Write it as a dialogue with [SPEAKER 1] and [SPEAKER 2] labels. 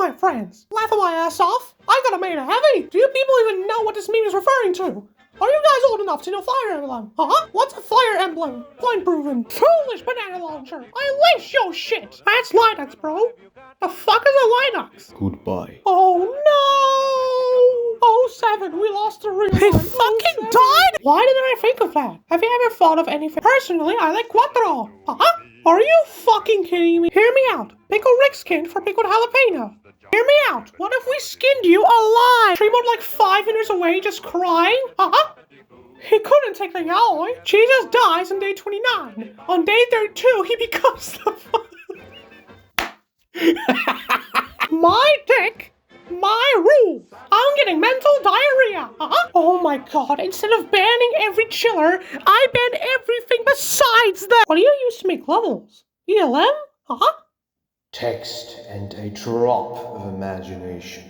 [SPEAKER 1] my friends. Laughing my ass off. I got a Mana Heavy. Do you people even know what this meme is referring to? Are you guys old enough to know Fire Emblem? Huh? What's a Fire Emblem? Point proven. Foolish banana launcher. I wish your shit. That's Linux, bro. The fuck is a Linux?
[SPEAKER 2] Goodbye.
[SPEAKER 1] Oh no! Oh 07, we lost the real one. He fucking died? Why didn't I think of that? Have you ever thought of anything? Personally, I like Quattro. Huh? Are you fucking kidding me? Hear me out. Pickle Rick skinned for pickled jalapeno. Hear me out. What if we skinned you alive? Tremont like 5 minutes away just crying? Uh-huh. He couldn't take the yaoi. Jesus dies on day 29. On day 32, he becomes the My dick, my rules. I'm getting mental diarrhea. Uh-huh. Oh my god, instead of banning every chiller, I ban everything besides that. What do you use to make levels? ELM? Uh-huh.
[SPEAKER 2] Text and a drop of imagination.